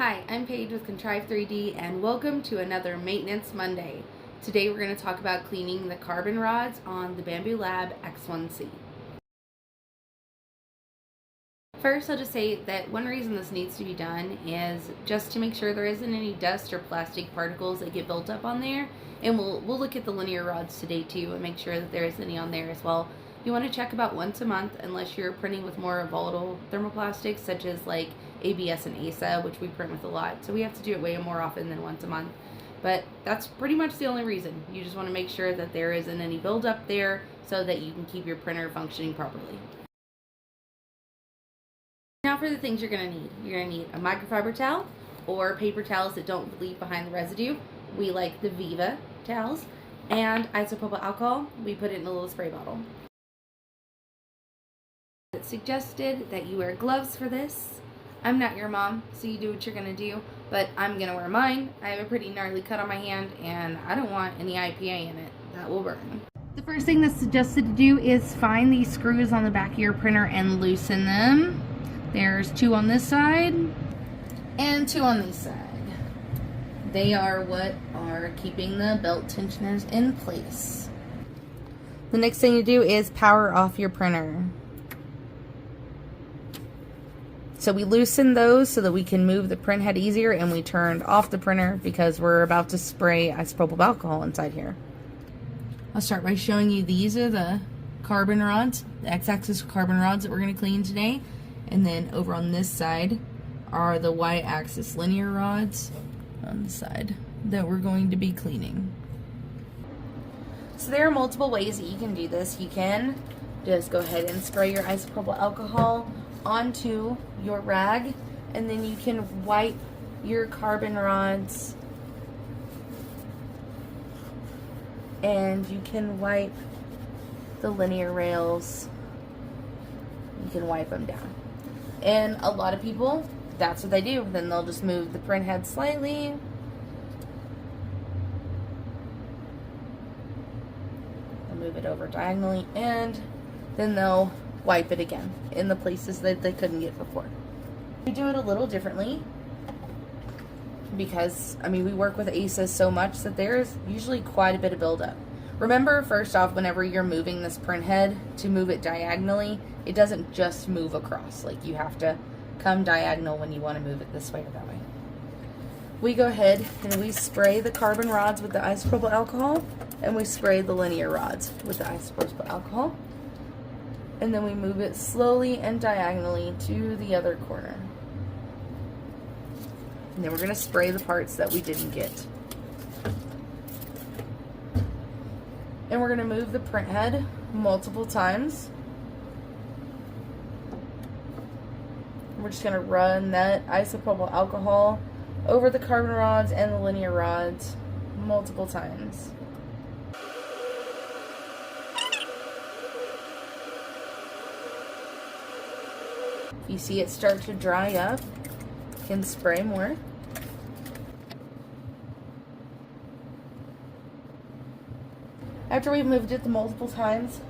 Hi, I'm Paige with Contrive 3D and welcome to another Maintenance Monday. Today we're going to talk about cleaning the carbon rods on the Bambu Lab X1C. First, I'll just say that one reason this needs to be done is just to make sure there isn't any dust or plastic particles that get built up on there. And we'll look at the linear rods today too and make sure that there isn't any on there as well. You want to check about once a month unless you're printing with more volatile thermoplastics such as like ABS and ASA, which we print with a lot. So we have to do it way more often than once a month. But that's pretty much the only reason. You just want to make sure that there isn't any buildup there so that you can keep your printer functioning properly. Now for the things you're going to need. You're going to need a microfiber towel or paper towels that don't leave behind the residue. We like the Viva towels. And isopropyl alcohol. We put it in a little spray bottle. It's suggested that you wear gloves for this. I'm not your mom, so you do what you're going to do, but I'm going to wear mine. I have a pretty gnarly cut on my hand, and I don't want any IPA in it. That will burn. The first thing that's suggested to do is find these screws on the back of your printer and loosen them. There's 2 on this side and 2 on this side. They are what are keeping the belt tensioners in place. The next thing to do is power off your printer. So we loosened those so that we can move the print head easier, and we turned off the printer because we're about to spray isopropyl alcohol inside here. I'll start by showing you these are the carbon rods, the x-axis carbon rods that we're going to clean today. And then over on this side are the y-axis linear rods on the side that we're going to be cleaning. So there are multiple ways that you can do this. You can just go ahead and spray your isopropyl alcohol onto your rag, and then you can wipe your carbon rods, and you can wipe the linear rails. You can wipe them down. And a lot of people, that's what they do. Then they'll just move the print head slightly. They'll move it over diagonally, and then they'll wipe it again in the places that they couldn't get before. We do it a little differently because, I mean, we work with ASA so much that there's usually quite a bit of buildup. Remember, first off, whenever you're moving this print head, to move it diagonally, it doesn't just move across. Like, you have to come diagonal when you want to move it this way or that way. We go ahead and we spray the carbon rods with the isopropyl alcohol, and we spray the linear rods with the isopropyl alcohol. And then we move it slowly and diagonally to the other corner. And then we're going to spray the parts that we didn't get. And we're going to move the print head multiple times. We're just going to run that isopropyl alcohol over the carbon rods and the linear rods multiple times. If you see it start to dry up, you can spray more. After we've moved it the multiple times,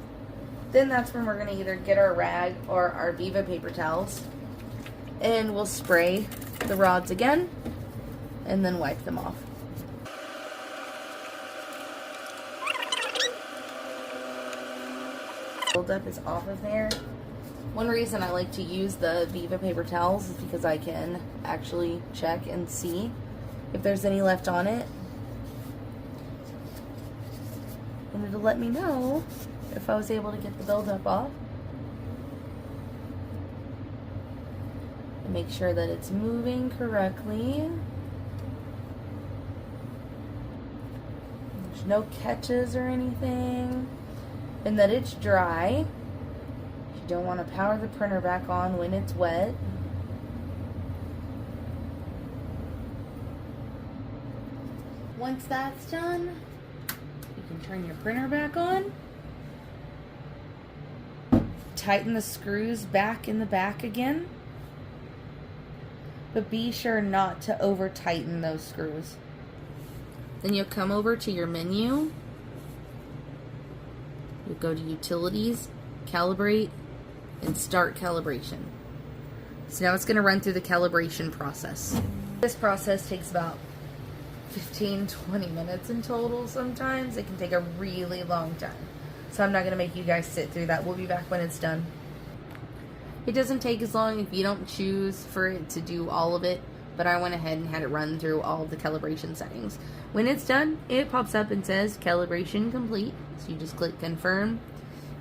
then that's when we're going to either get our rag or our Viva paper towels, and we'll spray the rods again and then wipe them off. Buildup is off of there. One reason I like to use the Viva paper towels is because I can actually check and see if there's any left on it. And it'll let me know if I was able to get the buildup off. And make sure that it's moving correctly. There's no catches or anything. And that it's dry. You don't want to power the printer back on when it's wet. Once that's done, you can turn your printer back on. Tighten the screws back in the back again. But be sure not to over tighten those screws. Then you'll come over to your menu. You'll go to Utilities, Calibrate, and Start Calibration. So now it's going to run through the calibration process. This process takes about 15-20 minutes in total sometimes. It can take a really long time. So I'm not going to make you guys sit through that. We'll be back when it's done. It doesn't take as long if you don't choose for it to do all of it, but I went ahead and had it run through all of the calibration settings. When it's done, it pops up and says calibration complete. So you just click confirm.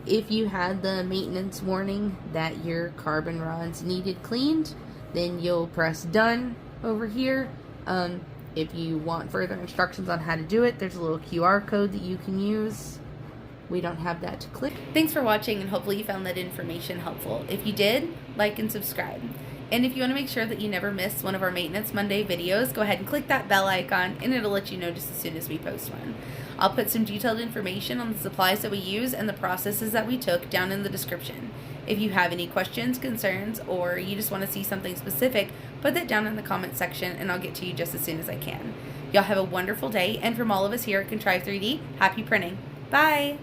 If you had the maintenance warning that your carbon rods needed cleaned, then you'll press done over here. If you want further instructions on how to do it, there's a little QR code that you can use. We don't have that to click. Thanks for watching, and hopefully you found that information helpful. If you did, like and subscribe. And if you want to make sure that you never miss one of our Maintenance Monday videos, go ahead and click that bell icon, and it'll let you know just as soon as we post one. I'll put some detailed information on the supplies that we use and the processes that we took down in the description. If you have any questions, concerns, or you just want to see something specific, put that down in the comment section, and I'll get to you just as soon as I can. Y'all have a wonderful day, and from all of us here at Contrive 3D, happy printing. Bye!